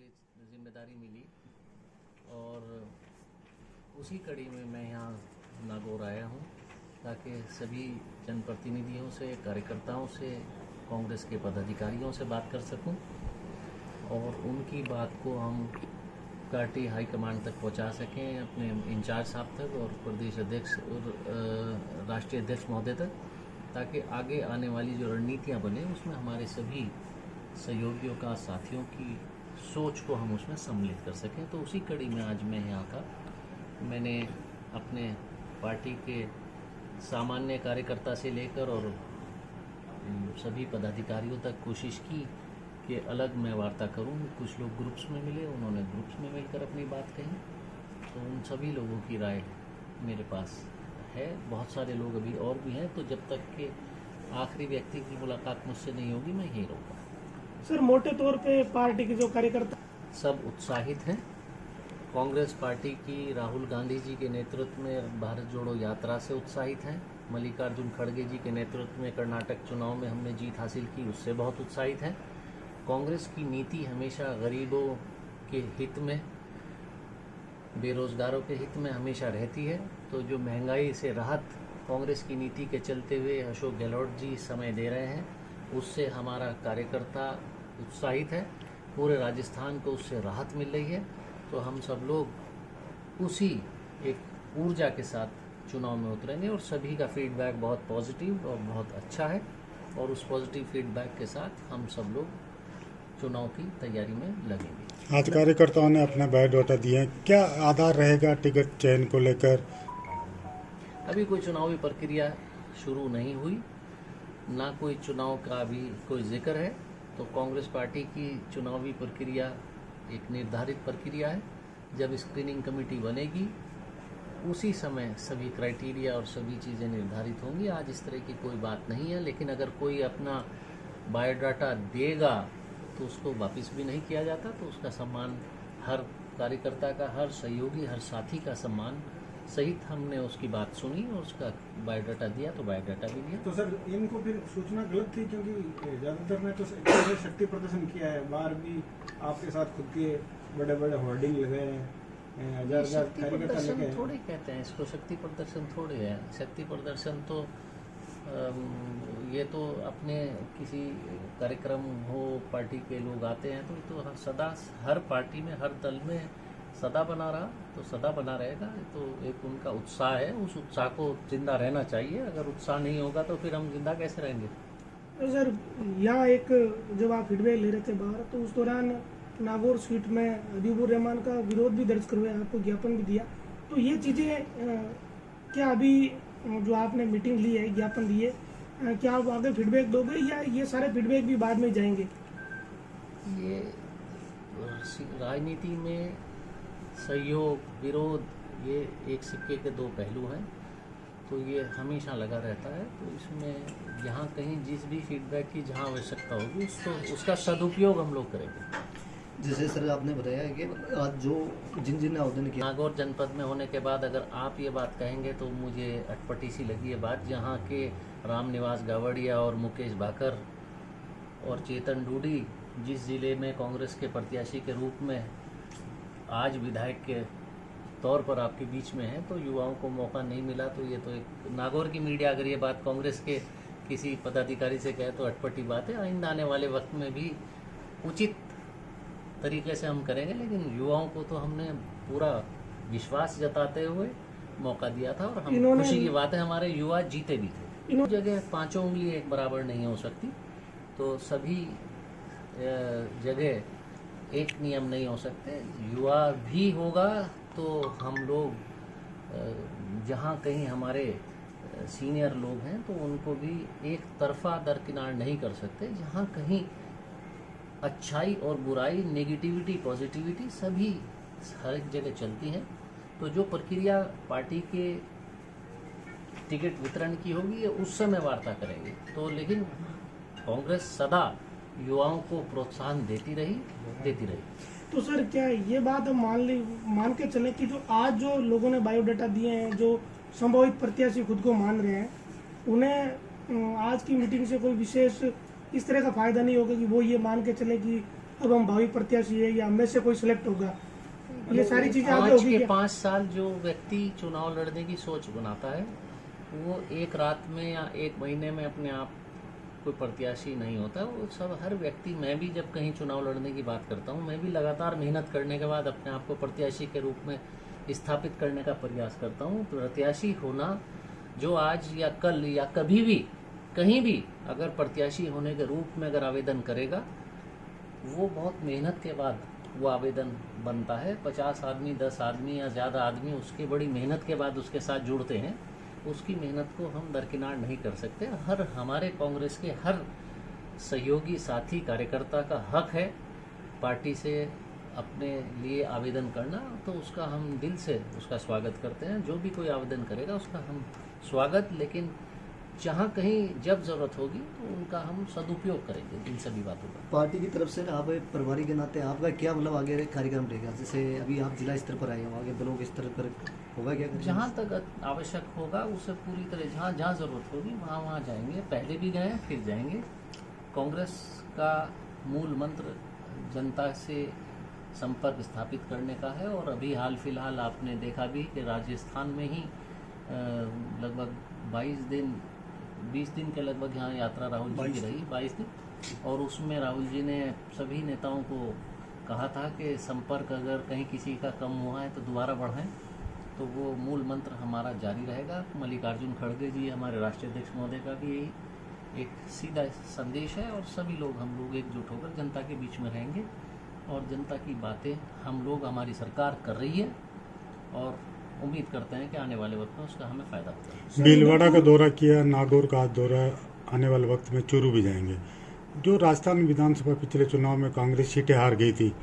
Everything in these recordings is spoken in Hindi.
की जिम्मेदारी मिली और उसी कड़ी में मैं यहाँ नागौर आया हूँ ताकि सभी जनप्रतिनिधियों से, कार्यकर्ताओं से, कांग्रेस के पदाधिकारियों से बात कर सकूं और उनकी बात को हम पार्टी हाईकमांड तक पहुंचा सकें, अपने इंचार्ज साहब तक और प्रदेश अध्यक्ष और राष्ट्रीय अध्यक्ष महोदय तक, ताकि आगे आने वाली जो रणनीतियां बने उसमें हमारे सभी सहयोगियों का, साथियों की सोच को हम उसमें सम्मिलित कर सकें। तो उसी कड़ी में आज मैं यहाँ था। मैंने अपने पार्टी के सामान्य कार्यकर्ता से लेकर और सभी पदाधिकारियों तक कोशिश की कि अलग मैं वार्ता करूं। कुछ लोग ग्रुप्स में मिले, उन्होंने ग्रुप्स में मिलकर अपनी बात कही, तो उन सभी लोगों की राय मेरे पास है। बहुत सारे लोग अभी और भी हैं, तो जब तक कि आखिरी व्यक्ति की मुलाकात मुझसे नहीं होगी मैं यहीं रहूँगा। सर, मोटे तौर पे पार्टी के जो कार्यकर्ता सब उत्साहित हैं। कांग्रेस पार्टी की राहुल गांधी जी के नेतृत्व में भारत जोड़ो यात्रा से उत्साहित हैं। मल्लिकार्जुन खड़गे जी के नेतृत्व में कर्नाटक चुनाव में हमने जीत हासिल की, उससे बहुत उत्साहित हैं। कांग्रेस की नीति हमेशा गरीबों के हित में, बेरोजगारों के हित में हमेशा रहती है। तो जो महंगाई से राहत कांग्रेस की नीति के चलते हुए अशोक गहलोत जी समय दे रहे हैं, उससे हमारा कार्यकर्ता उत्साहित है। पूरे राजस्थान को उससे राहत मिल रही है। तो हम सब लोग उसी एक ऊर्जा के साथ चुनाव में उतरेंगे और सभी का फीडबैक बहुत पॉजिटिव और बहुत अच्छा है और उस पॉजिटिव फीडबैक के साथ हम सब लोग चुनाव की तैयारी में लगेंगे। आज कार्यकर्ताओं ने अपना बायोडाटा दिया, क्या आधार रहेगा टिकट चयन को लेकर? अभी कोई चुनावी प्रक्रिया शुरू नहीं हुई, ना कोई चुनाव का भी कोई जिक्र है। तो कांग्रेस पार्टी की चुनावी प्रक्रिया एक निर्धारित प्रक्रिया है। जब स्क्रीनिंग कमेटी बनेगी उसी समय सभी क्राइटेरिया और सभी चीज़ें निर्धारित होंगी। आज इस तरह की कोई बात नहीं है, लेकिन अगर कोई अपना बायोडाटा देगा तो उसको वापस भी नहीं किया जाता। तो उसका सम्मान, हर कार्यकर्ता का, हर सहयोगी, हर साथी का सम्मान सहित हमने उसकी बात सुनी और उसका बायोडाटा दिया, तो बायोडाटा भी दिया। तो सर, इनको फिर सूचना गलत थी, क्योंकि ज़्यादातर ने तो शक्ति प्रदर्शन किया है। बाहर भी आपके साथ खुद के बड़े बड़े होर्डिंग लगे हैं, हजार शक्ति कार्यकर्ता प्रदर्शन लगे। थोड़े कहते हैं इसको, शक्ति प्रदर्शन थोड़े है। शक्ति प्रदर्शन तो ये तो अपने किसी कार्यक्रम हो, पार्टी के लोग आते हैं तो सदा हर पार्टी में, हर दल में सदा बना रहा, तो सदा बना रहेगा। तो एक उनका उत्साह है, उस उत्साह को जिंदा रहना चाहिए। अगर उत्साह नहीं होगा तो फिर हम जिंदा कैसे रहेंगे? तो सर, यहाँ एक जब आप फीडबैक ले रहे थे बाहर, तो उस दौरान नागौर सीट में हबीबुर रहमान का विरोध भी दर्ज करवाया, आपको ज्ञापन भी दिया। तो ये चीज़ें क्या अभी जो आपने मीटिंग ली है, ज्ञापन दिए, क्या आप आगे फीडबैक दोगे या ये सारे फीडबैक भी बाद में जाएंगे? ये राजनीति में सहयोग, विरोध, ये एक सिक्के के दो पहलू हैं। तो ये हमेशा लगा रहता है। तो इसमें जहाँ कहीं जिस भी फीडबैक की जहाँ आवश्यकता होगी उसका सदुपयोग हम लोग करेंगे। जैसे सर आपने बताया कि आज जो जिन आवेदन किया नागौर जनपद में होने के बाद अगर आप ये बात कहेंगे तो मुझे अटपटी सी लगी है बात। जहाँ के रामनिवास गावड़िया और मुकेश भाकर और चेतन डूडी जिस जिले में कांग्रेस के प्रत्याशी के रूप में आज विधायक के तौर पर आपके बीच में है, तो युवाओं को मौका नहीं मिला। तो ये तो एक नागौर की मीडिया अगर ये बात कांग्रेस के किसी पदाधिकारी से कहे तो अटपटी बात है। आइंदा आने वाले वक्त में भी उचित तरीके से हम करेंगे, लेकिन युवाओं को तो हमने पूरा विश्वास जताते हुए मौका दिया था और हम खुशी की बात है हमारे युवा जीते भी थे। इन जगह पांचों उंगली एक बराबर नहीं हो सकती, तो सभी जगह एक नियम नहीं हो सकते। युवा भी होगा तो हम लोग जहाँ कहीं हमारे सीनियर लोग हैं तो उनको भी एक तरफा दरकिनार नहीं कर सकते। जहाँ कहीं अच्छाई और बुराई, नेगेटिविटी, पॉजिटिविटी सभी हर एक जगह चलती हैं। तो जो प्रक्रिया पार्टी के टिकट वितरण की होगी उस समय वार्ता करेंगे। तो लेकिन कांग्रेस सदा युवाओं को प्रोत्साहन देती रही। तो सर, क्या ये बात हम मान के चले कि जो आज जो लोगों ने बायोडाटा दिए हैं, जो संभावित प्रत्याशी खुद को मान रहे हैं, उन्हें आज की मीटिंग से कोई विशेष इस तरह का फायदा नहीं होगा कि वो ये मान के चले कि अब हम भावी प्रत्याशी है या हमें से कोई सिलेक्ट होगा, ये सारी चीजें आगे आज होगी के क्या? 5 साल जो व्यक्ति चुनाव लड़ने की सोच बनाता है वो एक रात में या एक महीने में अपने आप कोई प्रत्याशी नहीं होता। वो सब हर व्यक्ति, मैं भी जब कहीं चुनाव लड़ने की बात करता हूँ, मैं भी लगातार मेहनत करने के बाद अपने आप को प्रत्याशी के रूप में स्थापित करने का प्रयास करता हूँ। प्रत्याशी होना जो आज या कल या कभी भी कहीं भी अगर प्रत्याशी होने के रूप में अगर आवेदन करेगा, वो बहुत मेहनत के बाद वो आवेदन बनता है। 50 आदमी, 10 आदमी या ज़्यादा आदमी उसकी बड़ी मेहनत के बाद उसके साथ जुड़ते हैं। उसकी मेहनत को हम दरकिनार नहीं कर सकते। हर हमारे कांग्रेस के हर सहयोगी साथी कार्यकर्ता का हक है पार्टी से अपने लिए आवेदन करना, तो उसका हम दिल से उसका स्वागत करते हैं। जो भी कोई आवेदन करेगा उसका हम स्वागत, लेकिन जहाँ कहीं जब जरूरत होगी तो उनका हम सदुपयोग करेंगे इन सभी बातों का। पार्टी की तरफ से आप एक प्रभारी के नाते आपका क्या मतलब आगे कार्यक्रम रहेगा? जैसे अभी आप जिला स्तर पर आए हो, आगे ब्लॉक स्तर पर होगा क्या? जहाँ तक आवश्यक होगा उसे पूरी तरह, जहाँ जहाँ जरूरत होगी वहाँ जाएंगे। पहले भी गए, फिर जाएंगे। कांग्रेस का मूल मंत्र जनता से संपर्क स्थापित करने का है, और अभी हाल फिलहाल आपने देखा भी कि राजस्थान में ही लगभग 20 दिन के लगभग यहाँ यात्रा राहुल जी की रही, 22 दिन, और उसमें राहुल जी ने सभी नेताओं को कहा था कि संपर्क अगर कहीं किसी का कम हुआ है तो दोबारा बढ़ाएं। तो वो मूल मंत्र हमारा जारी रहेगा। मल्लिकार्जुन खड़गे जी हमारे राष्ट्रीय अध्यक्ष महोदय का भी यही एक सीधा संदेश है, और सभी लोग हम लोग एकजुट होकर जनता के बीच में रहेंगे, और जनता की बातें हम लोग, हमारी सरकार कर रही है, और उम्मीद करते हैं कि आने वाले वक्त में उसका हमें फायदा होगा। भीलवाड़ा का दौरा किया, नागौर का दौरा, आने वाले वक्त में चूरू भी जाएंगे। जो राजस्थान विधानसभा पिछले चुनाव में कांग्रेस सीटें हार गई थी,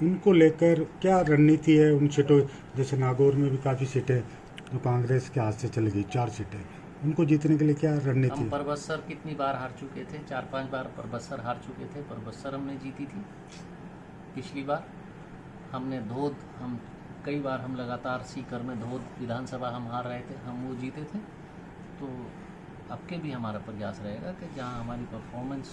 उनको लेकर क्या रणनीति है? उन सीटों, जैसे नागौर में भी काफ़ी सीटें जो कांग्रेस के हाथ से चली गई, 4 सीटें, उनको जीतने के लिए क्या रणनीति हम है? परबत्सर कितनी बार हार चुके थे? 4-5 बार परबत्सर हार चुके थे। परबत्सर हमने जीती थी पिछली बार। हमने धोद, हम कई बार हम लगातार सीकर में धोद विधानसभा हम हार रहे थे, हम वो जीते थे। तो अब के भी हमारा प्रयास रहेगा कि जहां हमारी परफॉर्मेंस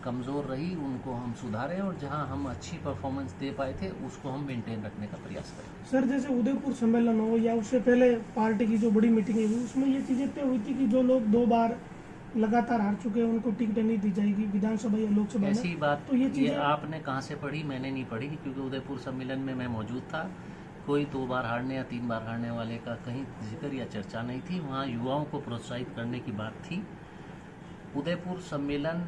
कमज़ोर रही उनको हम सुधारें, और जहां हम अच्छी परफॉर्मेंस दे पाए थे उसको हम मेंटेन रखने का प्रयास करें। सर, जैसे उदयपुर सम्मेलन हो या उससे पहले पार्टी की जो बड़ी मीटिंग हुई, उसमें ये चीजें तय हुई थी कि जो लोग 2 बार लगातार हार चुके हैं उनको टिकट नहीं दी जाएगी विधानसभा या लोकसभा ऐसी में। बात तो ये ये चीजें आपने कहाँ से पढ़ी? मैंने नहीं पढ़ी, क्योंकि उदयपुर सम्मेलन में मैं मौजूद था। कोई 2 बार हारने या 3 बार हारने वाले का कहीं जिक्र या चर्चा नहीं थी। वहाँ युवाओं को प्रोत्साहित करने की बात थी। उदयपुर सम्मेलन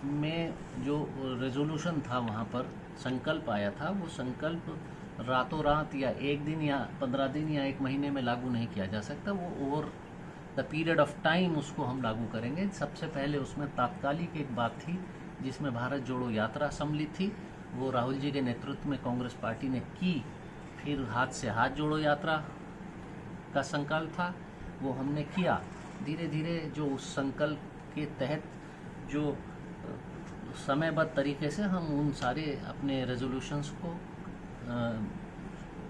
में जो रेजोल्यूशन था, वहाँ पर संकल्प आया था, वो संकल्प रातों रात या 1 दिन या 15 दिन या 1 महीने में लागू नहीं किया जा सकता। वो over the period of time उसको हम लागू करेंगे। सबसे पहले उसमें तात्कालिक एक बात थी जिसमें भारत जोड़ो यात्रा सम्मिलित थी, वो राहुल जी के नेतृत्व में कांग्रेस पार्टी ने की। फिर हाथ से हाथ जोड़ो यात्रा का संकल्प था, वो हमने किया। धीरे धीरे जो उस संकल्प के तहत जो समयबद्ध तरीके से हम उन सारे अपने रेजोल्यूशंस को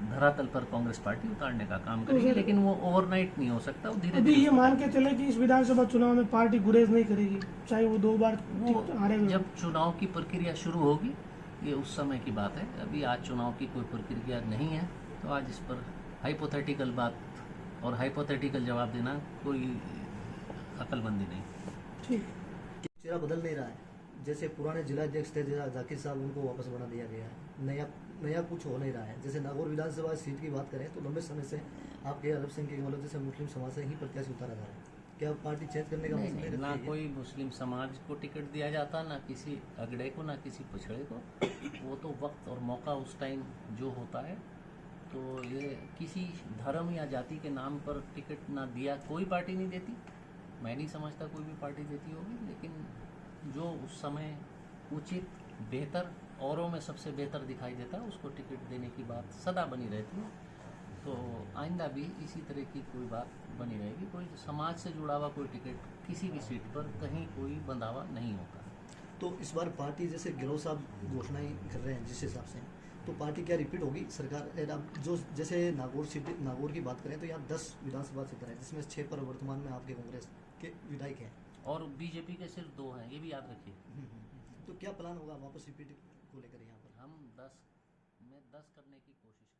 धरातल पर कांग्रेस पार्टी उतारने का काम करेगी, लेकिन वो ओवरनाइट नहीं हो सकता। वो धीरे अभी धीरे ये मान के चले कि इस विधानसभा चुनाव में पार्टी गुरेज नहीं करेगी, चाहे वो 2 बार हारे हुए। जब चुनाव की प्रक्रिया शुरू होगी, ये उस समय की बात है। अभी आज चुनाव की कोई प्रक्रिया नहीं है, तो आज इस पर हाइपोथेटिकल बात और हाइपोथेटिकल जवाब देना कोई अकलमंदी नहीं। ठीक, चेहरा बदल नहीं रहा है। जैसे पुराने जिलाध्यक्ष थे जाकिर साहब, उनको वापस बना दिया गया है। नया कुछ हो नहीं रहा है। जैसे नागौर विधानसभा सीट की बात करें तो लंबे समय से आपके अल्पसंख्यक मतलब जैसे मुस्लिम समाज से ही प्रत्याशी उतारा जा रहा है। क्या पार्टी चेंज करने का मसला नहीं, ना कोई मुस्लिम समाज को टिकट दिया जाता, ना किसी अगड़े को, ना किसी पिछड़े को। वो तो वक्त और मौका उस टाइम जो होता है। तो ये किसी धर्म या जाति के नाम पर टिकट ना दिया कोई पार्टी नहीं देती। मैं नहीं समझता कोई भी पार्टी देती होगी, लेकिन जो उस समय उचित, बेहतर, औरों में सबसे बेहतर दिखाई देता है उसको टिकट देने की बात सदा बनी रहती है। तो आइंदा भी इसी तरह की कोई बात बनी रहेगी। कोई समाज से जुड़ा हुआ कोई टिकट किसी भी सीट पर कहीं कोई बंधावा नहीं होता। तो इस बार पार्टी जैसे गिरोह साहब घोषणाएं कर रहे हैं जिस हिसाब से, तो पार्टी क्या रिपीट होगी सरकार? अब जो जैसे नागौर की बात करें तो यहाँ 10 विधानसभा क्षेत्र है, जिसमें 6 पर वर्तमान में आपके कांग्रेस के विधायक हैं और बीजेपी के सिर्फ 2 हैं, ये भी याद रखिए। तो क्या प्लान होगा वापस रिपीट को लेकर यहाँ पर? हम 10 में 10 करने की कोशिश